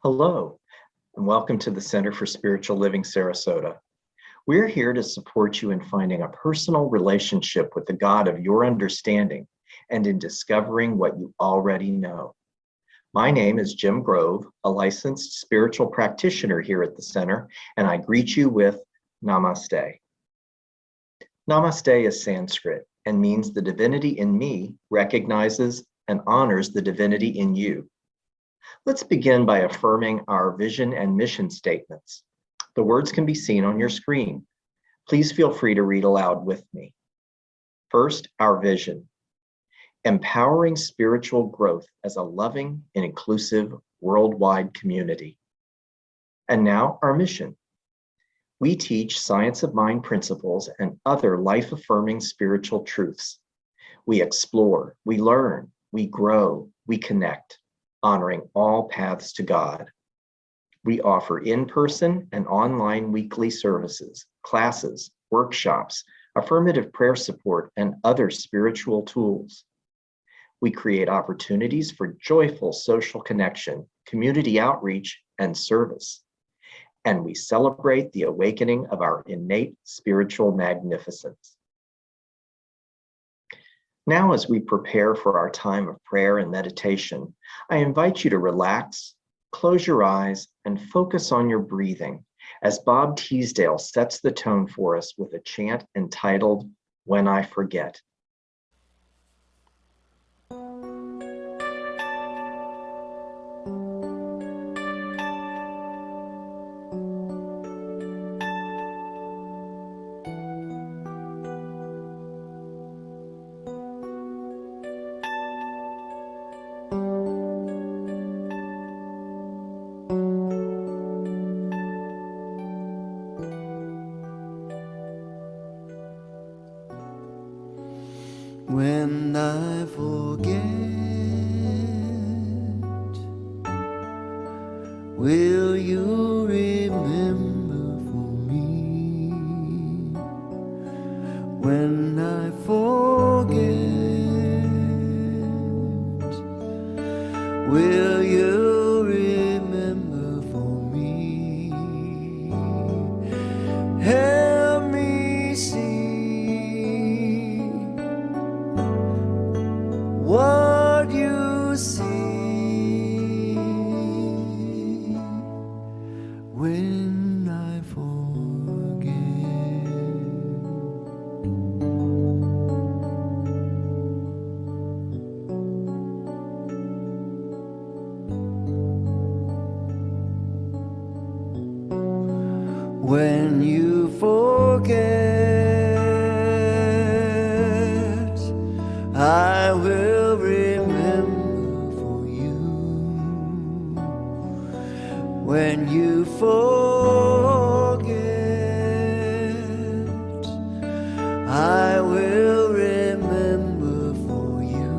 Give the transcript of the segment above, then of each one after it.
Hello, and welcome to the Center for Spiritual Living Sarasota. We're here to support you in finding a personal relationship with the God of your understanding and in discovering what you already know. My name is Jim Grove, a licensed spiritual practitioner here at the center, and I greet you with Namaste. Namaste is Sanskrit and means the divinity in me recognizes and honors the divinity in you. Let's begin by affirming our vision and mission statements. The words can be seen on your screen. Please feel free to read aloud with me. First, our vision: empowering spiritual growth as a loving and inclusive worldwide community. And now, our mission. We teach science of mind principles and other life-affirming spiritual truths. We explore, we learn, we grow, we connect, honoring all paths to God. We offer in-person and online weekly services, classes, workshops, affirmative prayer support, and other spiritual tools. We create opportunities for joyful social connection, community outreach, and service. And we celebrate the awakening of our innate spiritual magnificence. Now, as we prepare for our time of prayer and meditation, I invite you to relax, close your eyes, and focus on your breathing as Bob Teesdale sets the tone for us with a chant entitled, "When I Forget." When I forget, will you remember for me? When I forget, will you remember for me? Help me see what you see when I forget. When you forget, I will remember for you. When you forget, I will remember for you.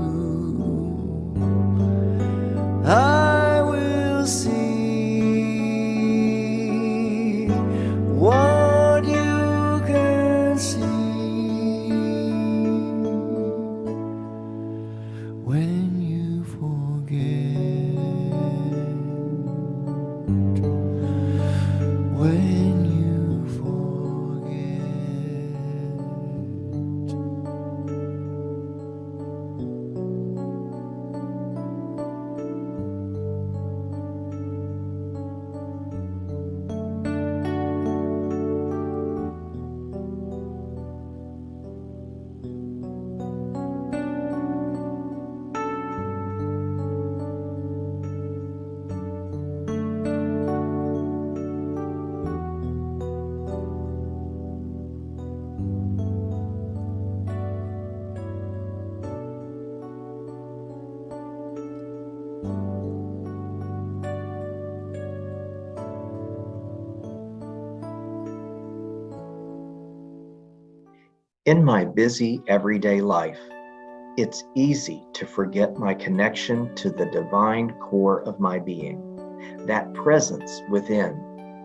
I will see what you can see when you forget. When you forget. In my busy everyday life, it's easy to forget my connection to the divine core of my being, that presence within,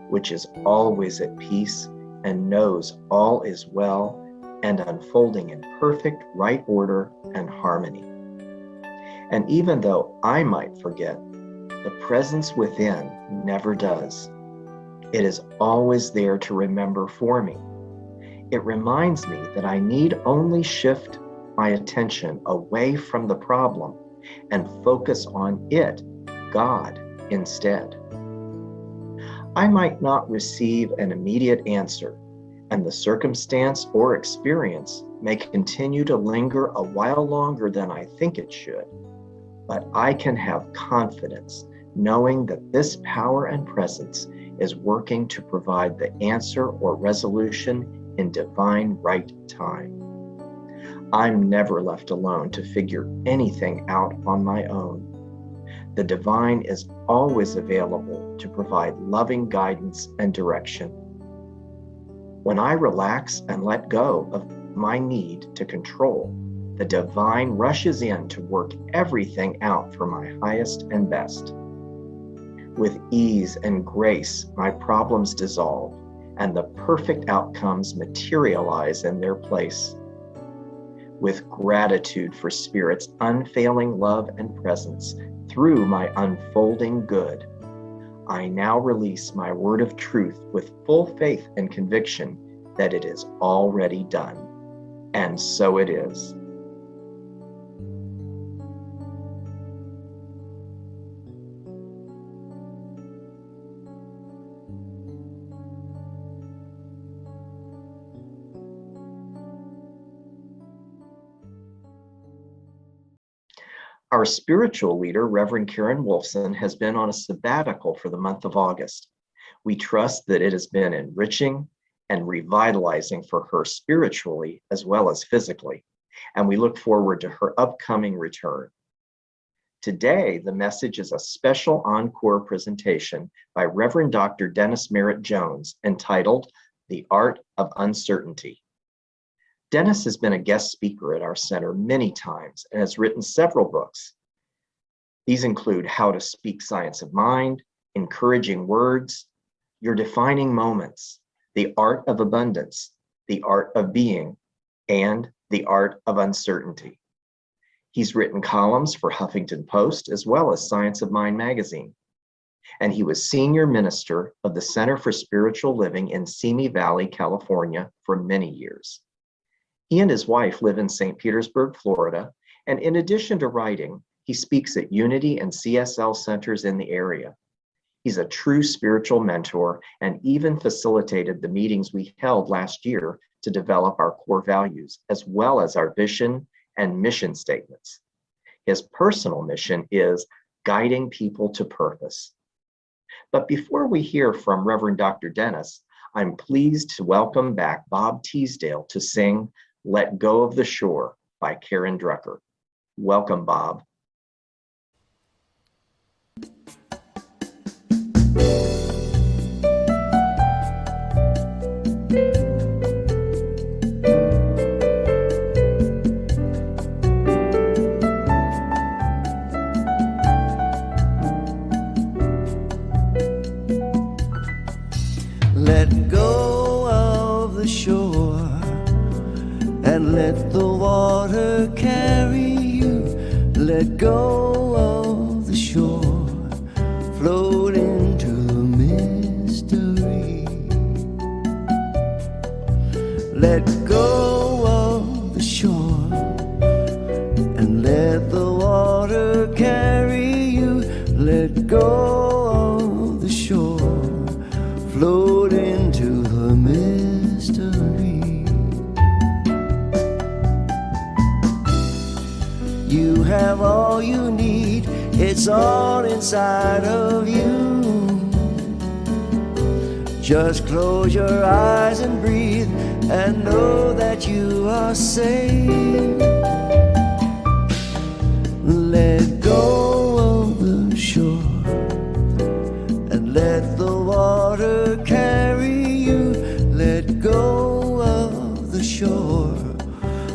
which is always at peace and knows all is well and unfolding in perfect right order and harmony. And even though I might forget, The presence within never does. It is always there to remember for me. It reminds me that I need only shift my attention away from the problem and focus on it, God, instead. I might not receive an immediate answer, and the circumstance or experience may continue to linger a while longer than I think it should, but I can have confidence knowing that this power and presence is working to provide the answer or resolution in divine right time. I'm never left alone to figure anything out on my own. The divine is always available to provide loving guidance and direction. When I relax and let go of my need to control, the divine rushes in to work everything out for my highest and best. With ease and grace, my problems dissolve, and the perfect outcomes materialize in their place. With gratitude for Spirit's unfailing love and presence through my unfolding good, I now release my word of truth with full faith and conviction that it is already done. And so it is. Our spiritual leader, Reverend Karen Wolfson, has been on a sabbatical for the month of August. We trust that it has been enriching and revitalizing for her spiritually as well as physically, and we look forward to her upcoming return. Today, the message is a special encore presentation by Reverend Dr. Dennis Merritt Jones entitled The Art of Uncertainty. Dennis has been a guest speaker at our center many times and has written several books. These include How to Speak Science of Mind, Encouraging Words, Your Defining Moments, The Art of Abundance, The Art of Being, and The Art of Uncertainty. He's written columns for Huffington Post as well as Science of Mind magazine. And he was senior minister of the Center for Spiritual Living in Simi Valley, California for many years. He and his wife live in St. Petersburg, Florida, and in addition to writing, he speaks at Unity and CSL centers in the area. He's a true spiritual mentor and even facilitated the meetings we held last year to develop our core values, as well as our vision and mission statements. His personal mission is guiding people to purpose. But before we hear from Reverend Dr. Dennis, I'm pleased to welcome back Bob Teesdale to sing Let Go of the Shore by Karen Drucker. Welcome, Bob. Let go of the shore and let the water carry you. Let go of the shore, float into the mystery. Let go of the shore and let the water carry you. Let go of the shore, float into the mystery. You have all you need, it's all inside of you. Just close your eyes and breathe and know that you are safe. Let go of the shore and let the water carry you. Let go of the shore,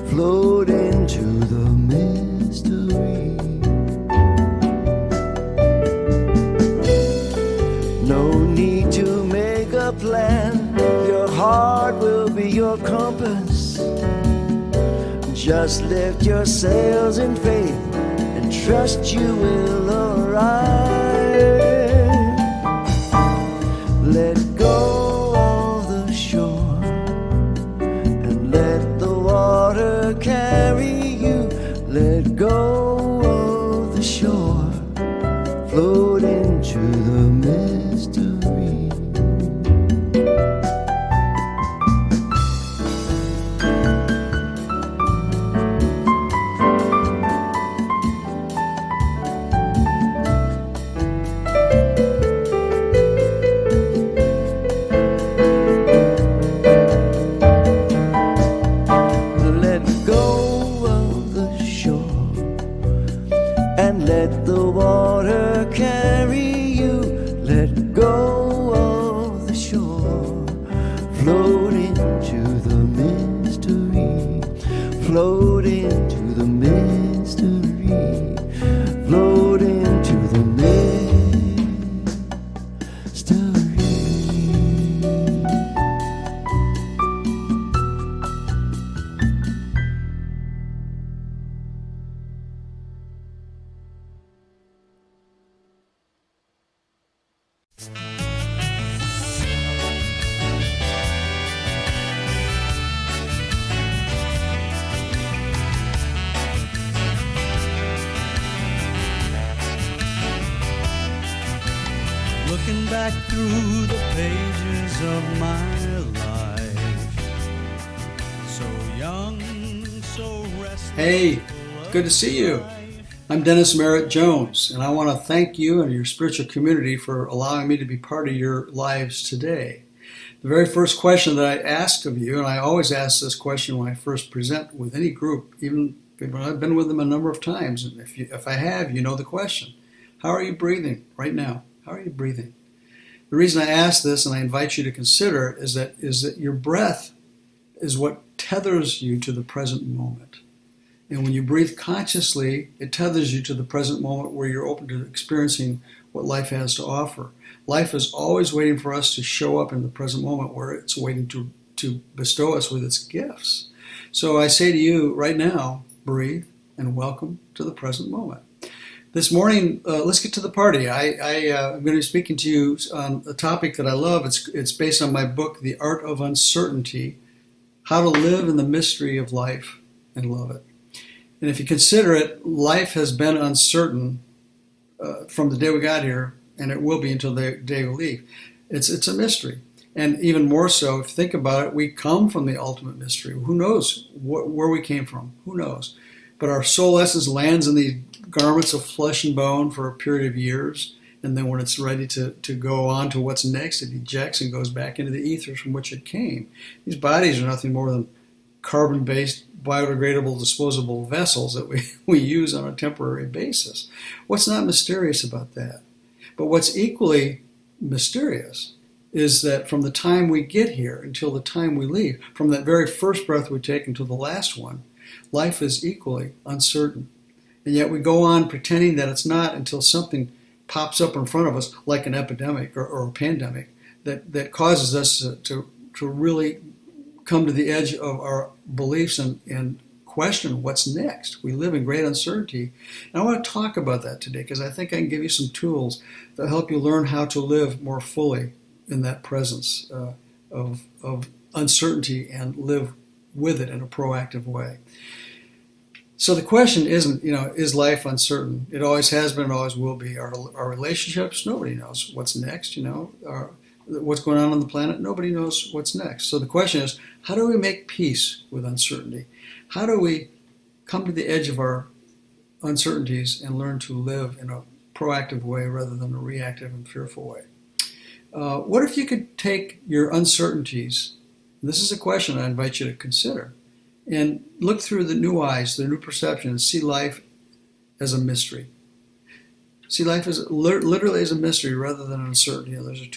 float into the mystery. No need to make a plan, your heart will be your compass. Just lift your sails in faith and trust you will arrive. into the mystery. Let go of the shore and let the water carry you. Let go of the shore, float into the mystery, float into the mystery, float into the mystery. Looking back through the pages of my life, so young, so restless. Hey, good to see you. I'm Dennis Merritt Jones, and I want to thank you and your spiritual community for allowing me to be part of your lives today. The very first question that I asked of you, and I always ask this question when I first present with any group, even when I've been with them a number of times, and if I have, you know the question. How are you breathing right now? How are you breathing? The reason I ask this, and I invite you to consider it, is that your breath is what tethers you to the present moment. And when you breathe consciously, it tethers you to the present moment where you're open to experiencing what life has to offer. Life is always waiting for us to show up in the present moment where it's waiting to bestow us with its gifts. So I say to you right now, breathe and welcome to the present moment. This morning, let's get to the party. I'm going to be speaking to you on a topic that I love. It's based on my book, The Art of Uncertainty, How to Live in the Mystery of Life and Love It. And if you consider it, life has been uncertain from the day we got here, and it will be until the day we leave. It's a mystery. And even more so, if you think about it, we come from the ultimate mystery. Who knows where we came from? Who knows? But our soul essence lands in these garments of flesh and bone for a period of years, and then when it's ready to go on to what's next, it ejects and goes back into the ethers from which it came. These bodies are nothing more than carbon-based, biodegradable, disposable vessels that we use on a temporary basis. What's not mysterious about that? But what's equally mysterious is that from the time we get here until the time we leave, from that very first breath we take until the last one, life is equally uncertain. And yet we go on pretending that it's not until something pops up in front of us, like an epidemic or a pandemic, that causes us to really come to the edge of our beliefs and question what's next. We live in great uncertainty. And I want to talk about that today because I think I can give you some tools that help you learn how to live more fully in that presence of uncertainty and live with it in a proactive way. So the question isn't, is life uncertain? It always has been and always will be. Our relationships, nobody knows what's next, what's going on the planet, nobody knows what's next. So the question is, how do we make peace with uncertainty? How do we come to the edge of our uncertainties and learn to live in a proactive way rather than a reactive and fearful way? What if you could take your uncertainties, and this is a question I invite you to consider, and look through the new eyes, the new perception, and see life as a mystery. See life as literally as a mystery rather than an uncertainty. Those are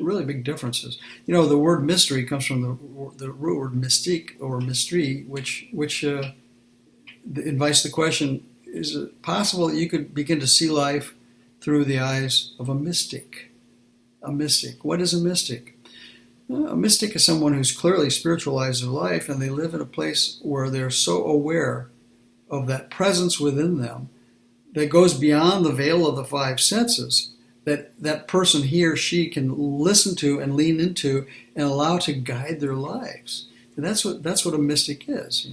really big differences. The word mystery comes from the root word mystique or mystery, which invites the question: is it possible that you could begin to see life through the eyes of a mystic? A mystic. What is a mystic? A mystic is someone who's clearly spiritualized their life, and they live in a place where they're so aware of that presence within them that goes beyond the veil of the five senses, that person, he or she, can listen to and lean into and allow to guide their lives. And that's what a mystic is,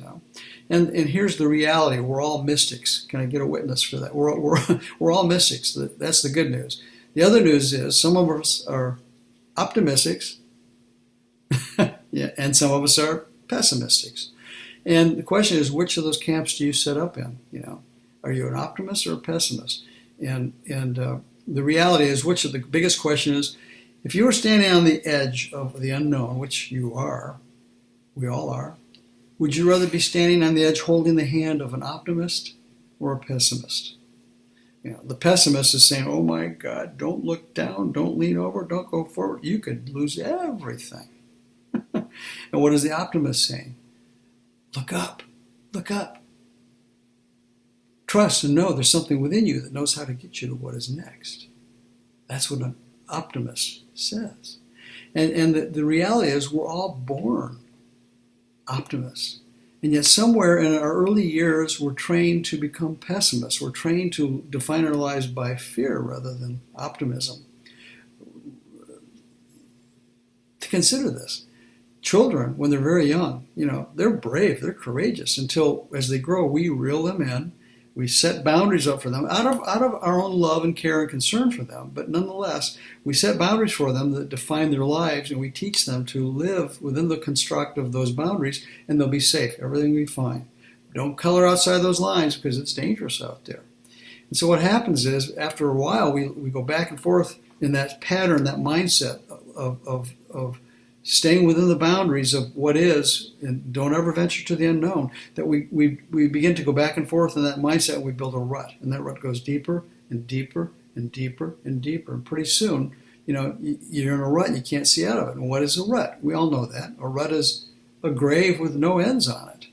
And here's the reality: we're all mystics. Can I get a witness for that? We're all mystics. That's the good news. The other news is some of us are optimistics, yeah, and some of us are pessimistics. And the question is, which of those camps do you set up in? Are you an optimist or a pessimist? And the reality is, the biggest question is, if you were standing on the edge of the unknown, which you are, we all are, would you rather be standing on the edge holding the hand of an optimist or a pessimist? The pessimist is saying, oh my God, don't look down, don't lean over, don't go forward. You could lose everything. And what is the optimist saying? Look up, look up. Trust and know there's something within you that knows how to get you to what is next. That's what an optimist says. And the reality is we're all born optimists. And yet somewhere in our early years, we're trained to become pessimists. We're trained to define our lives by fear rather than optimism. To consider this, children, when they're very young, they're brave, they're courageous until as they grow, we reel them in. We set boundaries up for them out of our own love and care and concern for them. But nonetheless, we set boundaries for them that define their lives, and we teach them to live within the construct of those boundaries, and they'll be safe. Everything will be fine. Don't color outside those lines because it's dangerous out there. And so what happens is, after a while, we go back and forth in that pattern, that mindset of staying within the boundaries of what is, and don't ever venture to the unknown, that we begin to go back and forth in that mindset, and we build a rut. And that rut goes deeper and deeper and deeper and deeper. And pretty soon, you're in a rut and you can't see out of it. And what is a rut? We all know that. A rut is a grave with no ends on it.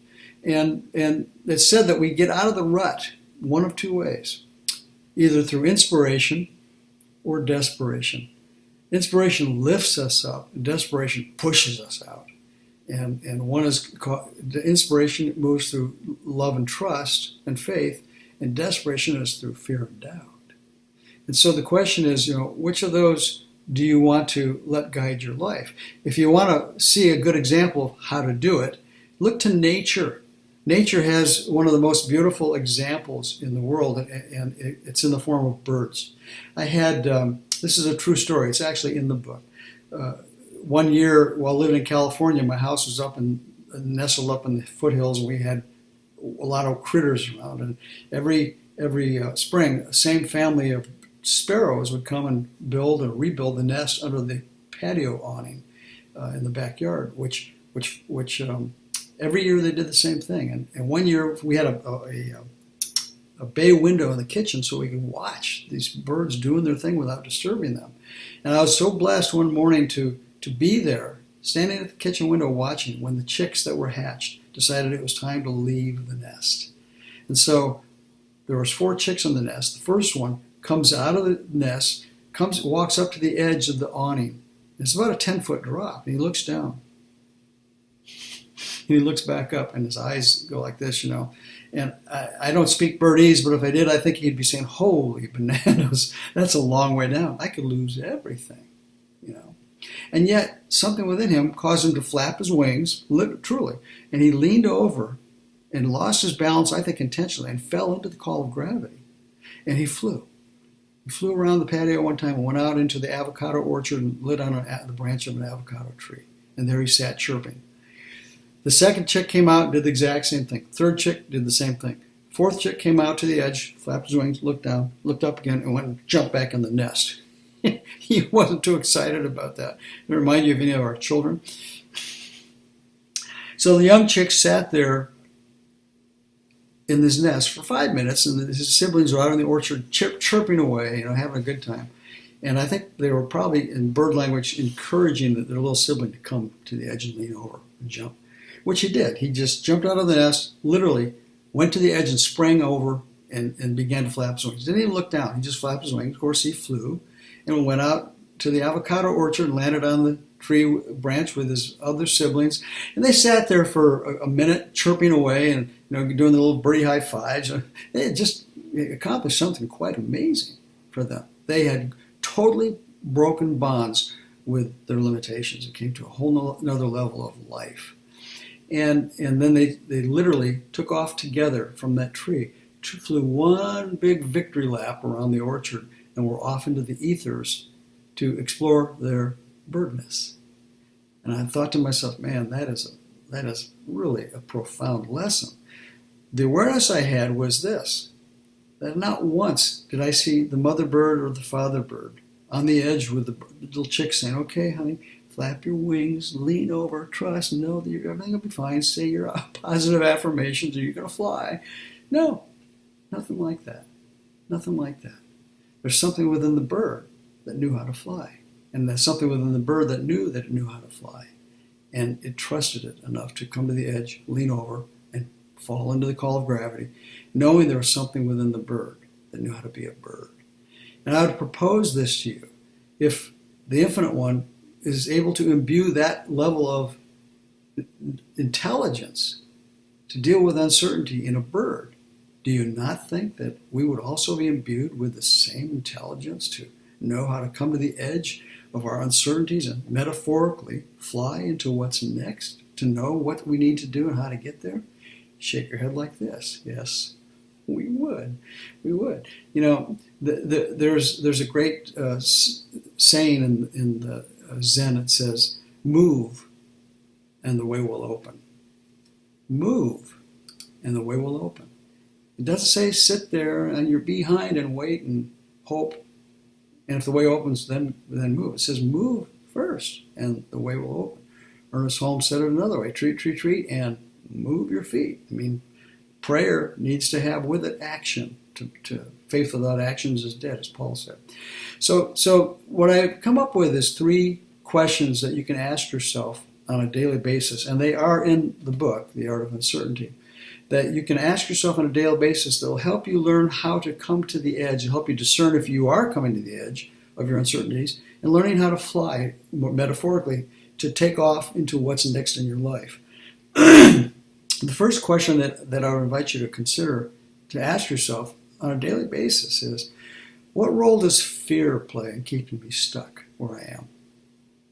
And it's said that we get out of the rut one of two ways, either through inspiration or desperation. Inspiration lifts us up, and desperation pushes us out. And one is the inspiration moves through love and trust and faith, and desperation is through fear and doubt. And so the question is, which of those do you want to let guide your life? If you want to see a good example of how to do it, look to nature. Nature has one of the most beautiful examples in the world, and it's in the form of birds. I had, this is a true story, it's actually in the book. One year while living in California, my house was nestled up in the foothills, and we had a lot of critters around. And every spring, the same family of sparrows would come and build and rebuild the nest under the patio awning in the backyard, which every year they did the same thing. And one year we had a bay window in the kitchen so we could watch these birds doing their thing without disturbing them. And I was so blessed one morning to be there, standing at the kitchen window watching when the chicks that were hatched decided it was time to leave the nest. And so there was 4 chicks on the nest. The first one comes out of the nest, walks up to the edge of the awning. It's about a 10-foot drop, and he looks down. And he looks back up, and his eyes go like this, And I don't speak birdese, but if I did, I think he'd be saying, holy bananas, that's a long way down. I could lose everything, And yet, something within him caused him to flap his wings, truly. And he leaned over and lost his balance, I think intentionally, and fell into the call of gravity. And he flew. He flew around the patio one time and went out into the avocado orchard and lit on the branch of an avocado tree. And there he sat chirping. The second chick came out and did the exact same thing. Third chick did the same thing. Fourth chick came out to the edge, flapped his wings, looked down, looked up again, and went and jumped back in the nest. He wasn't too excited about that. It remind you of any of our children. So the young chick sat there in this nest for 5 minutes, and his siblings were out in the orchard chirping away, having a good time. And I think they were probably, in bird language, encouraging their little sibling to come to the edge and lean over and jump, which he did. He just jumped out of the nest, literally went to the edge and sprang over and began to flap his wings. Didn't even look down. He just flapped his wings. Of course, he flew and went out to the avocado orchard and landed on the tree branch with his other siblings. And they sat there for a minute chirping away and doing the little birdie high fives. They had just accomplished something quite amazing for them. They had totally broken bonds with their limitations. It came to a whole another level of life. And then they literally took off together from that tree, flew one big victory lap around the orchard, and were off into the ethers to explore their birdness. And I thought to myself, man, that is really a profound lesson. The awareness I had was this, that not once did I see the mother bird or the father bird on the edge with the little chick saying, okay, honey, flap your wings, lean over, trust, know that everything will be fine, say your positive affirmations, or you're going to fly. No, nothing like that. Nothing like that. There's something within the bird that knew how to fly. And there's something within the bird that it knew how to fly. And it trusted it enough to come to the edge, lean over, and fall into the call of gravity, knowing there was something within the bird that knew how to be a bird. And I would propose this to you. If the Infinite One is able to imbue that level of intelligence to deal with uncertainty in a bird, do you not think that we would also be imbued with the same intelligence to know how to come to the edge of our uncertainties and metaphorically fly into what's next, to know what we need to do and how to get there? Shake your head like this. Yes, we would. We would. You know, there's a great saying in the Zen. It says, move and the way will open. Move and the way will open. It doesn't say sit there on your behind and wait and hope, and if the way opens, then move. It says move first and the way will open. Ernest Holmes said it another way, treat, and move your feet. I mean, prayer needs to have with it action. To faith without actions is dead, as Paul said. So what I've come up with is 3 questions that you can ask yourself on a daily basis, and they are in the book, The Art of Uncertainty, that you can ask yourself on a daily basis that will help you learn how to come to the edge, and help you discern if you are coming to the edge of your uncertainties, and learning how to fly, more metaphorically, to take off into what's next in your life. The first question that I would invite you to consider, to ask yourself on a daily basis is, what role does fear play in keeping me stuck where I am?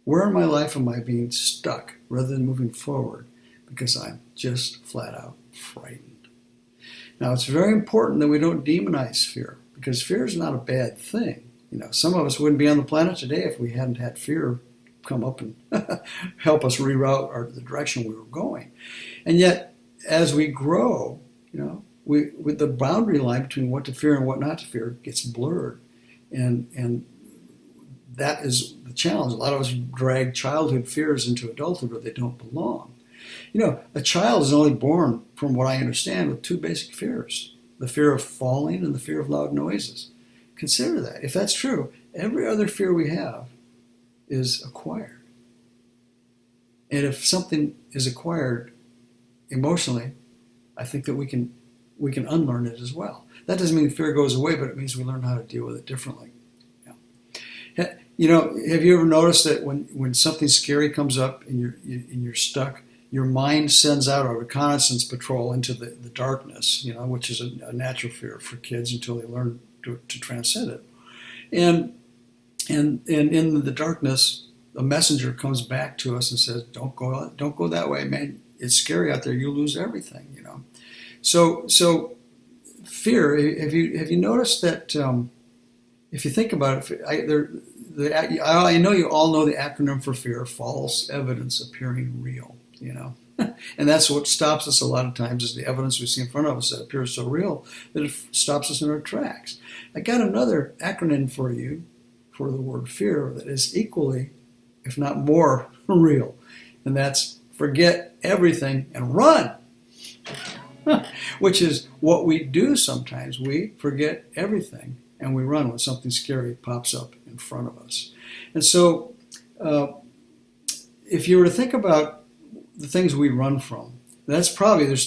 Where in my life am I being stuck rather than moving forward because I'm just flat out frightened? Now, it's very important that we don't demonize fear, because fear is not a bad thing. You know, some of us wouldn't be on the planet today if we hadn't had fear come up and help us reroute the direction we were going. And yet, as we grow, you know, with the boundary line between what to fear and what not to fear gets blurred, and that is the challenge. A lot of us drag childhood fears into adulthood where they don't belong. You know, a child is only born, from what I understand, with 2 basic fears: the fear of falling and the fear of loud noises. Consider that. If that's true, every other fear we have is acquired. And if something is acquired emotionally, I think that we can unlearn it as well. That doesn't mean fear goes away, but it means we learn how to deal with it differently. You know, have you ever noticed that when something scary comes up and you're stuck, your mind sends out a reconnaissance patrol into the darkness, you know, which is a natural fear for kids until they learn to transcend it. And in the darkness, a messenger comes back to us and says, don't go that way, man. It's scary out there. You'll lose everything, you know. So fear, have you noticed that if you think about it, I know you all know the acronym for fear: false evidence appearing real, you know. And that's what stops us a lot of times, is the evidence we see in front of us that appears so real that it stops us in our tracks. I got another acronym for you for the word fear that is equally, if not more, real. And that's forget everything and run. Which is what we do sometimes. We forget everything and we run when something scary pops up in front of us. And so if you were to think about the things we run from, there's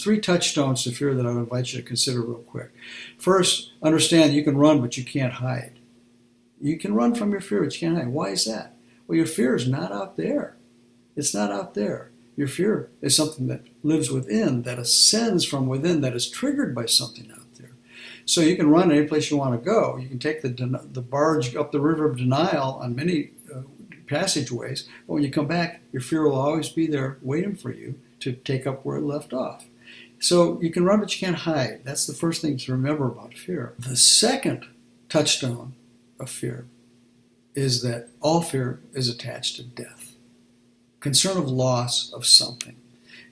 3 touchstones to fear that I would invite you to consider real quick. First, understand you can run, but you can't hide. You can run from your fear, but you can't hide. Why is that? Well, your fear is not out there. It's not out there. Your fear is something that lives within, that ascends from within, that is triggered by something out there. So you can run any place you want to go. You can take the barge up the river of denial on many passageways, but when you come back, your fear will always be there waiting for you to take up where it left off. So you can run, but you can't hide. That's the first thing to remember about fear. The second touchstone of fear is that all fear is attached to death. Concern of loss of something.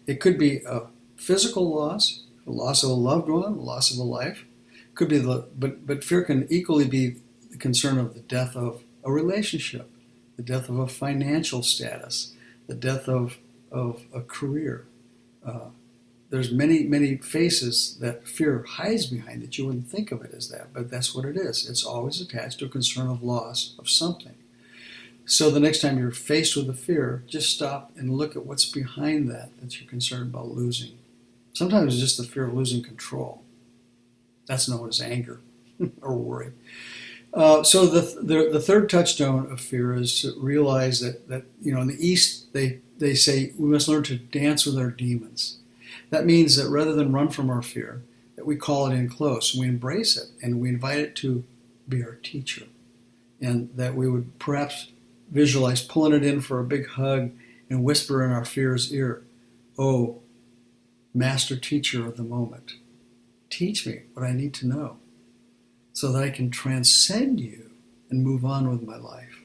It could be a physical loss, the loss of a loved one, the loss of a life. Could be but fear can equally be the concern of the death of a relationship, the death of a financial status, the death of a career. There's many faces that fear hides behind that you wouldn't think of it as that, but that's what it is. It's always attached to a concern of loss of something. So the next time you're faced with a fear, just stop and look at what's behind that you're concerned about losing. Sometimes it's just the fear of losing control. That's known as anger or worry. So the third touchstone of fear is to realize that in the East they say we must learn to dance with our demons. That means that rather than run from our fear, that we call it in close, and we embrace it, and we invite it to be our teacher. And that we would perhaps visualize pulling it in for a big hug and whisper in our fear's ear, "Oh, master teacher of the moment, teach me what I need to know so that I can transcend you and move on with my life."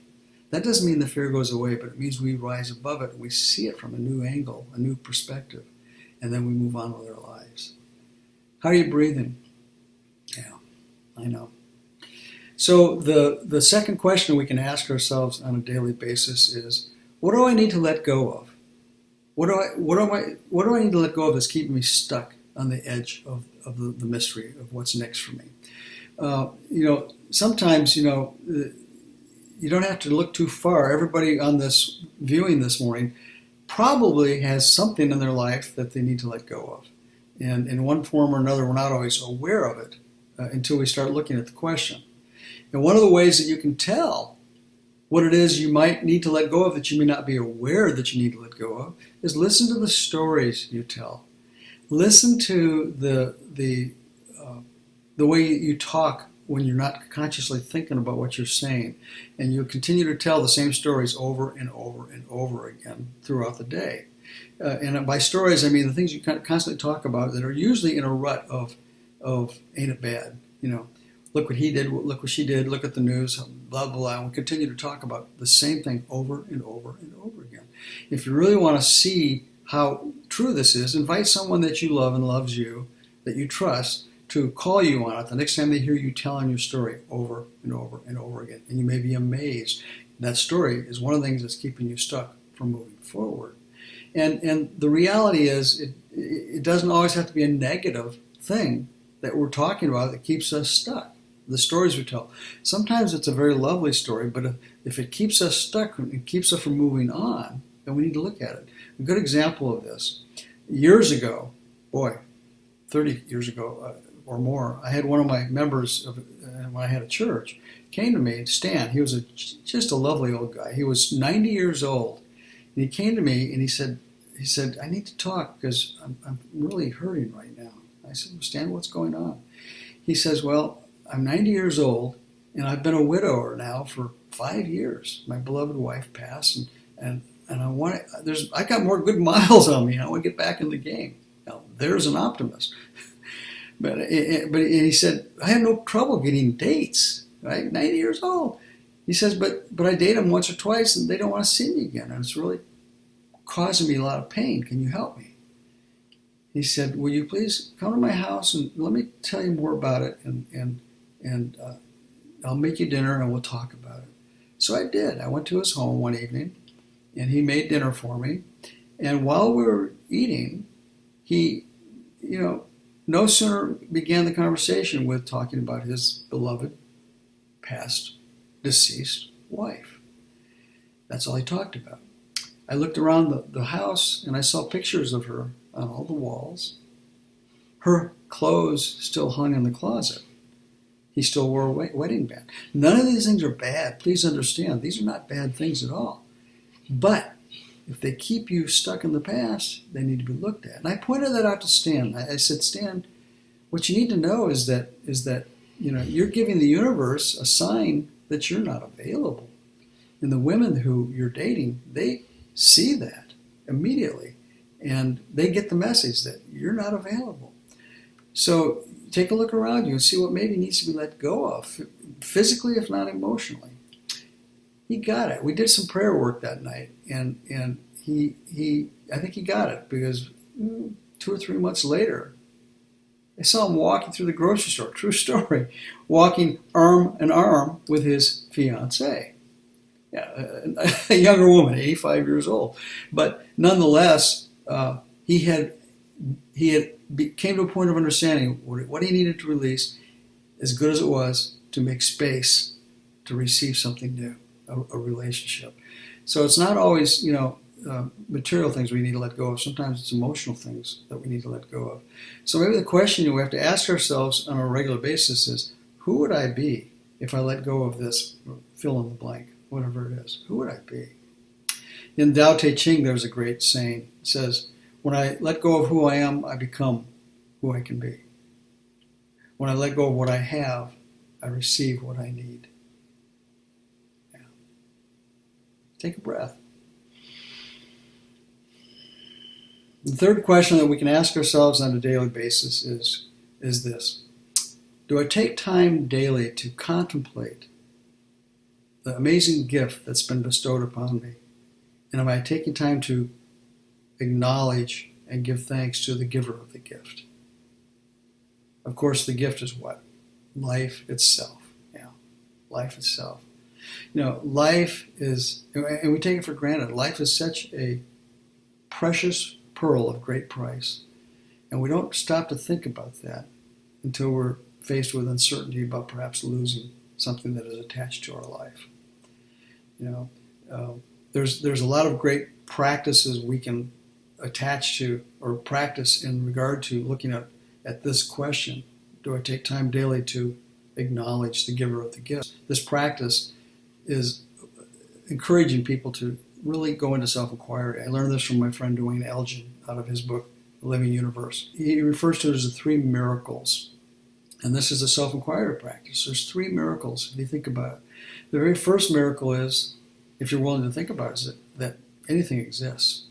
That doesn't mean the fear goes away, but it means we rise above it and we see it from a new angle, a new perspective. And then we move on with our lives. How are you breathing? Yeah, I know. So the second question we can ask ourselves on a daily basis is, what do I need to let go of? What do I need to let go of that's keeping me stuck on the edge of the mystery of what's next for me? Sometimes, you don't have to look too far. Everybody on this viewing this morning probably has something in their life that they need to let go of. And in one form or another, we're not always aware of it until we start looking at the question. And one of the ways that you can tell what it is you might need to let go of that you may not be aware that you need to let go of is listen to the stories you tell. Listen to the way you talk when you're not consciously thinking about what you're saying. And you continue to tell the same stories over and over and over again throughout the day. And by stories, I mean the things you constantly talk about that are usually in a rut of ain't it bad? Look what he did, look what she did, look at the news, blah, blah, blah. And we continue to talk about the same thing over and over and over again. If you really want to see how true this is, invite someone that you love and loves you, that you trust, to call you on it the next time they hear you telling your story over and over and over again. And you may be amazed. That story is one of the things that's keeping you stuck from moving forward. And the reality is it doesn't always have to be a negative thing that we're talking about that keeps us stuck. The stories we tell. Sometimes it's a very lovely story, but if it keeps us stuck and it keeps us from moving on, then we need to look at it. A good example of this, years ago, 30 years ago or more, I had one of my members when I had a church, came to me, Stan. He was just a lovely old guy. He was 90 years old. And he came to me and he said, I need to talk because I'm really hurting right now. I said, well, Stan, what's going on? He says, well, I'm 90 years old and I've been a widower now for 5 years. My beloved wife passed and I got more good miles on me. I want to get back in the game. Now, there's an optimist. But he said, I have no trouble getting dates, right? 90 years old. He says, but I date them once or twice and they don't want to see me again. And it's really causing me a lot of pain. Can you help me? He said, will you please come to my house and let me tell you more about it and I'll make you dinner and we'll talk about it. So I did. I went to his home one evening and he made dinner for me. And while we were eating, he, no sooner began the conversation with talking about his beloved, past, deceased wife. That's all he talked about. I looked around the house and I saw pictures of her on all the walls. Her clothes still hung in the closet. He still wore a wedding band. None of these things are bad. Please understand, these are not bad things at all. But if they keep you stuck in the past, they need to be looked at. And I pointed that out to Stan. I said, Stan, what you need to know is that you're giving the universe a sign that you're not available. And the women who you're dating, they see that immediately. And they get the message that you're not available. So take a look around you and see what maybe needs to be let go of, physically if not emotionally. He got it. We did some prayer work that night, and I think he got it, because 2 or 3 months later, I saw him walking through the grocery store, true story, walking arm in arm with his fiancée. Yeah, a younger woman, 85 years old. But nonetheless, he came to a point of understanding what he needed to release, as good as it was, to make space to receive something new, a relationship. So it's not always, material things we need to let go of. Sometimes it's emotional things that we need to let go of. So maybe the question we have to ask ourselves on a regular basis is, who would I be if I let go of this, fill in the blank, whatever it is? Who would I be? In Tao Te Ching, there's a great saying. It says, when I let go of who I am, I become who I can be. When I let go of what I have, I receive what I need. Yeah. Take a breath. The third question that we can ask ourselves on a daily basis is this. Do I take time daily to contemplate the amazing gift that's been bestowed upon me? And am I taking time to acknowledge and give thanks to the giver of the gift? Of course, the gift is what? Life itself. Yeah, life itself. Life is, and we take it for granted, life is such a precious pearl of great price. And we don't stop to think about that until we're faced with uncertainty about perhaps losing something that is attached to our life. There's a lot of great practices we can attach to or practice in regard to looking at this question. Do I take time daily to acknowledge the giver of the gift? This practice is encouraging people to really go into self-inquiry. I learned this from my friend Dwayne Elgin out of his book, The Living Universe. He refers to it as the 3 miracles. And this is a self-inquiry practice. There's 3 miracles, if you think about it. The very first miracle is, if you're willing to think about it, is that anything exists.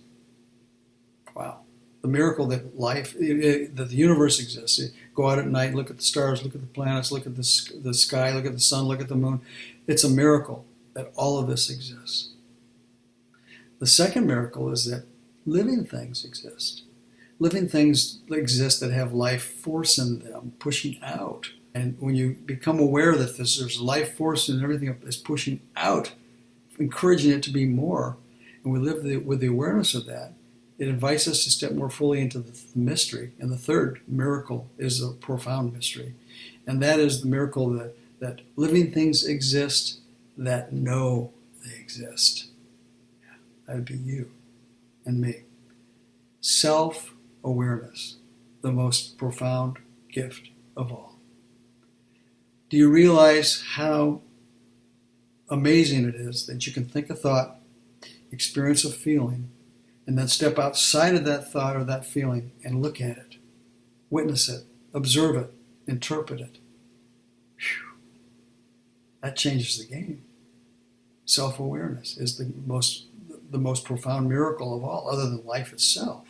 Wow. The miracle that that the universe exists. You go out at night, look at the stars, look at the planets, look at the sky, look at the sun, look at the moon. It's a miracle that all of this exists. The second miracle is that living things exist. Living things exist that have life force in them, pushing out. And when you become aware that there's life force in everything that's pushing out, encouraging it to be more, and we live with the awareness of that, it invites us to step more fully into the mystery. And the third miracle is a profound mystery. And that is the miracle that living things exist that know they exist. That would be you and me. Self-awareness, the most profound gift of all. Do you realize how amazing it is that you can think a thought, experience a feeling, and then step outside of that thought or that feeling and look at it, witness it, observe it, interpret it? Whew. That changes the game. Self-awareness is the most profound miracle of all, other than life itself.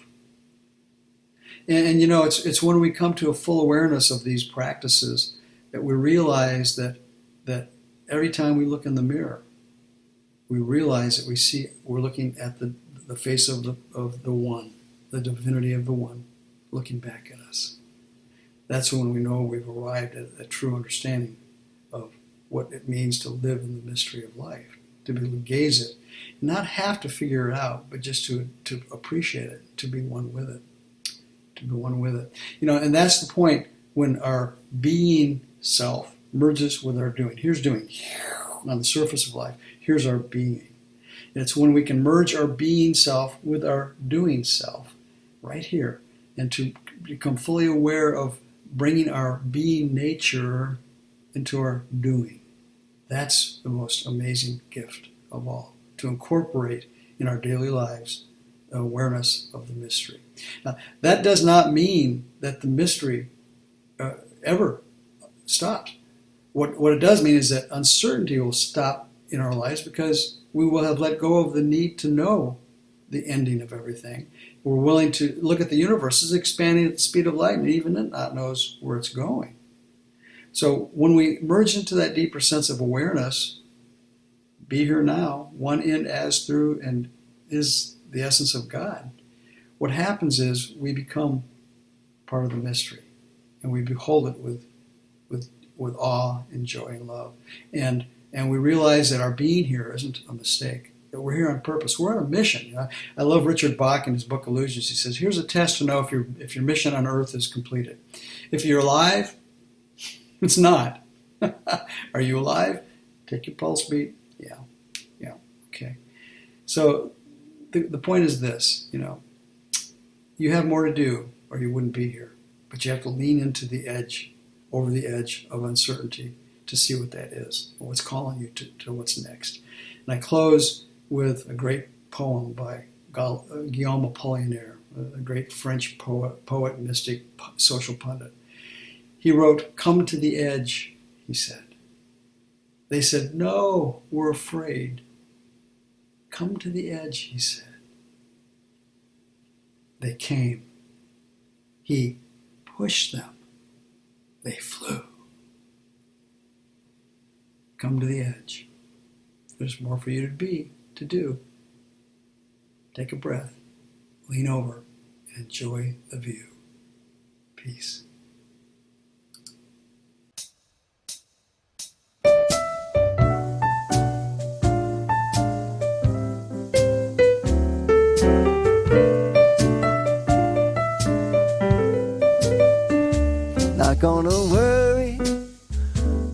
And it's when we come to a full awareness of these practices that we realize that every time we look in the mirror, we realize that we're looking at the face of the One, the divinity of the One, looking back at us. That's when we know we've arrived at a true understanding of what it means to live in the mystery of life, to be able to gaze it, not have to figure it out, but just to appreciate it, to be one with it. To be one with it. And that's the point when our being self merges with our doing. Here's doing on the surface of life. Here's our being. And it's when we can merge our being self with our doing self right here, and to become fully aware of bringing our being nature into our doing. That's the most amazing gift of all, to incorporate in our daily lives the awareness of the mystery. Now, that does not mean that the mystery ever stops. What it does mean is that uncertainty will stop in our lives, because we will have let go of the need to know the ending of everything, we're willing to look at the universe as expanding at the speed of light, and even it not knows where it's going. So when we merge into that deeper sense of awareness, be here now, one in, as, through, and is the essence of God, what happens is we become part of the mystery, and we behold it with awe and joy and love. And we realize that our being here isn't a mistake, that we're here on purpose. We're on a mission. You know, I love Richard Bach in his book Illusions. He says, here's a test to know if your mission on earth is completed. If you're alive, it's not. Are you alive? Take your pulse beat. Yeah. Okay. So the point is this, you have more to do or you wouldn't be here, but you have to lean into the edge, over the edge of uncertainty to see what that is, or what's calling you to what's next. And I close with a great poem by Guillaume Apollinaire, a great French poet, mystic, social pundit. He wrote, "Come to the edge," he said. They said, "No, we're afraid." "Come to the edge," he said. They came. He pushed them. They flew. Come to the edge. There's more for you to do. Take a breath, lean over, and enjoy the view. Peace. Not gonna worry,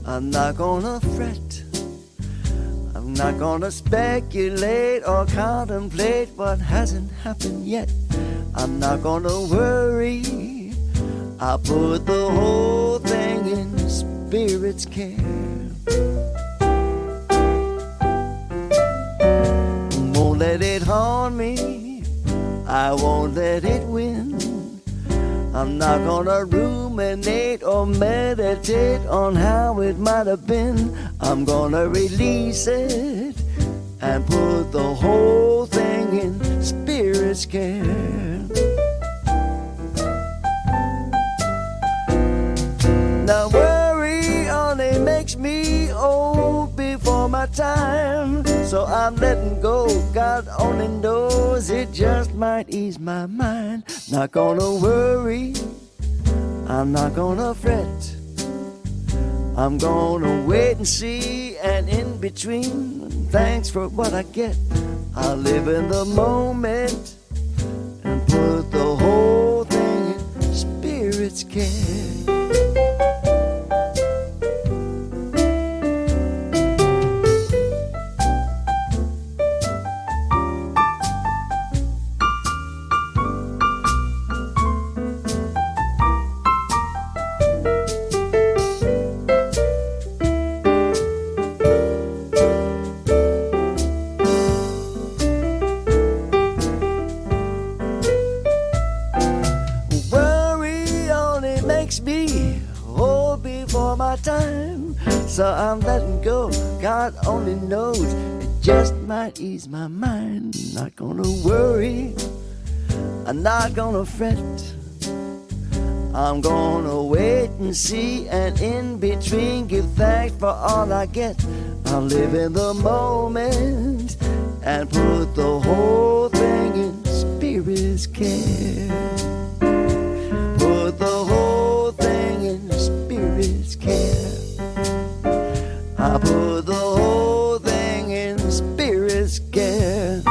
I'm not gonna fret, I'm not gonna speculate or contemplate what hasn't happened yet. I'm not gonna worry, I'll put the whole thing in Spirit's care. Won't let it haunt me, I won't let it win. I'm not gonna ruminate or meditate on how it might have been. I'm gonna release it and put the whole thing in Spirit's care. Now worry only makes me old before my time, so I'm letting go. God only knows, it just might ease my mind. Not gonna worry, I'm not gonna fret, I'm gonna wait and see, and in between, thanks for what I get. I'll live in the moment and put the whole thing in Spirit's care. Time, so I'm letting go. God only knows, it just might ease my mind. Not gonna worry, I'm not gonna fret, I'm gonna wait and see, and in between give thanks for all I get. I'll live in the moment and put the whole thing in Spirit's care. Put the whole thing in Spirit's care. I put the whole thing in Spirit's care.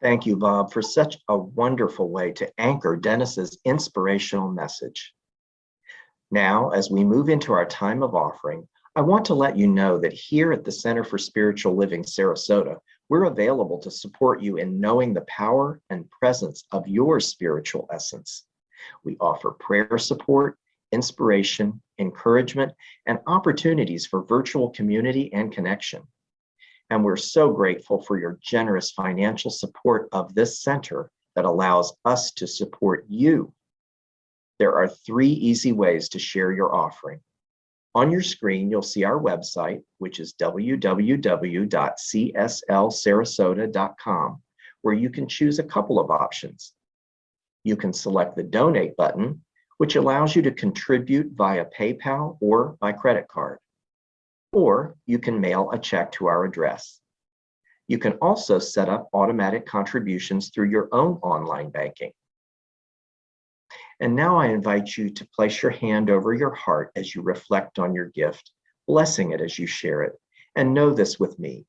Thank you, Bob, for such a wonderful way to anchor Dennis's inspirational message. Now, as we move into our time of offering, I want to let you know that here at the Center for Spiritual Living, Sarasota, we're available to support you in knowing the power and presence of your spiritual essence. We offer prayer support, inspiration, encouragement, and opportunities for virtual community and connection. And we're so grateful for your generous financial support of this center that allows us to support you. There are 3 easy ways to share your offering. On your screen, you'll see our website, which is www.cslsarasota.com, where you can choose a couple of options. You can select the Donate button, which allows you to contribute via PayPal or by credit card. Or you can mail a check to our address. You can also set up automatic contributions through your own online banking. And now I invite you to place your hand over your heart as you reflect on your gift, blessing it as you share it. And know this with me: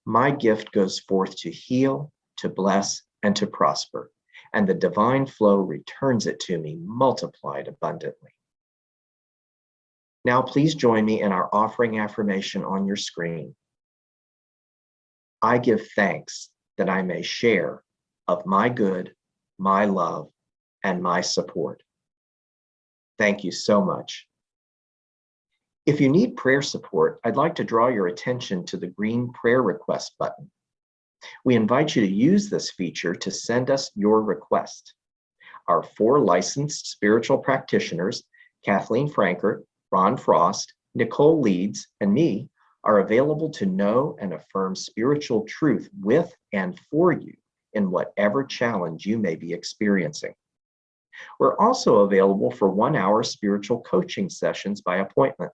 my gift goes forth to heal, to bless, and to prosper, and the divine flow returns it to me multiplied abundantly. Now please join me in our offering affirmation on your screen. I give thanks that I may share of my good, my love, and my support. Thank you so much. If you need prayer support, I'd like to draw your attention to the green prayer request button. We invite you to use this feature to send us your request. Our 4 licensed spiritual practitioners, Kathleen Frankert, Ron Frost, Nicole Leeds, and me, are available to know and affirm spiritual truth with and for you in whatever challenge you may be experiencing. We're also available for 1-hour spiritual coaching sessions by appointment.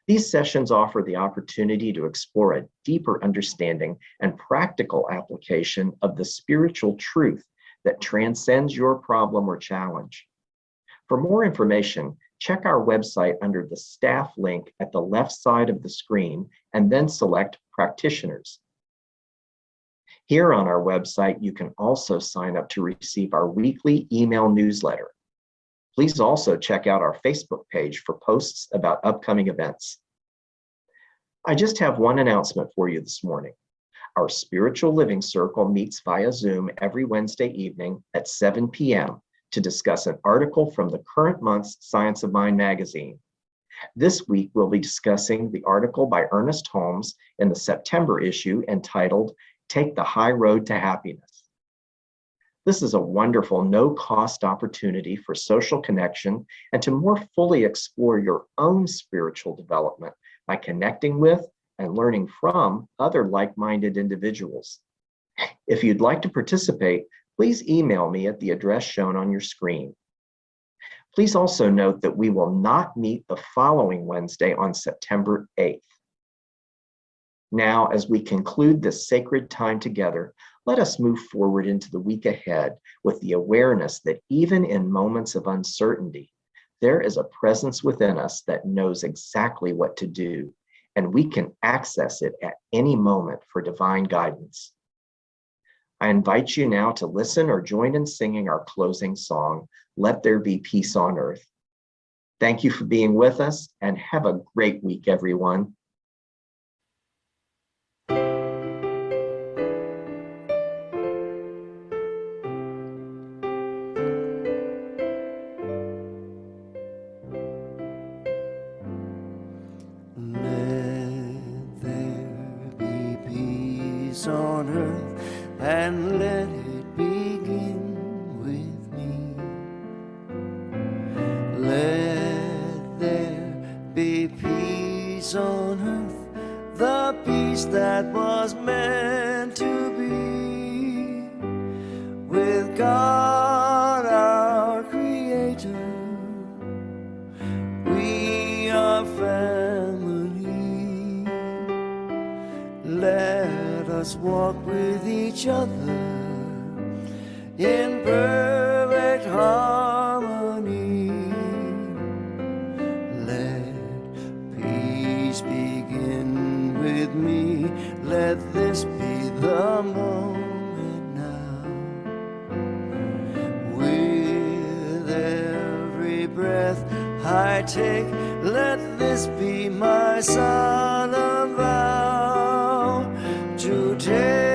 These sessions offer the opportunity to explore a deeper understanding and practical application of the spiritual truth that transcends your problem or challenge. For more information, check our website under the staff link at the left side of the screen and then select Practitioners. Here on our website, you can also sign up to receive our weekly email newsletter. Please also check out our Facebook page for posts about upcoming events. I just have one announcement for you this morning. Our Spiritual Living Circle meets via Zoom every Wednesday evening at 7 p.m. to discuss an article from the current month's Science of Mind magazine. This week, we'll be discussing the article by Ernest Holmes in the September issue entitled Take the High Road to Happiness. This is a wonderful no-cost opportunity for social connection and to more fully explore your own spiritual development by connecting with and learning from other like-minded individuals. If you'd like to participate, please email me at the address shown on your screen. Please also note that we will not meet the following Wednesday on September 8th. Now, as we conclude this sacred time together, let us move forward into the week ahead with the awareness that even in moments of uncertainty, there is a presence within us that knows exactly what to do, and we can access it at any moment for divine guidance. I invite you now to listen or join in singing our closing song, Let There Be Peace on Earth. Thank you for being with us, and have a great week, everyone. Let there be peace on earth, and let it begin with me. Let there be peace on earth, the peace that was meant to be. With God our Creator, we are family. Let us walk with each other in perfect harmony. Let peace begin with me. Let this be the moment now. With every breath I take, let this be my solemn vow to take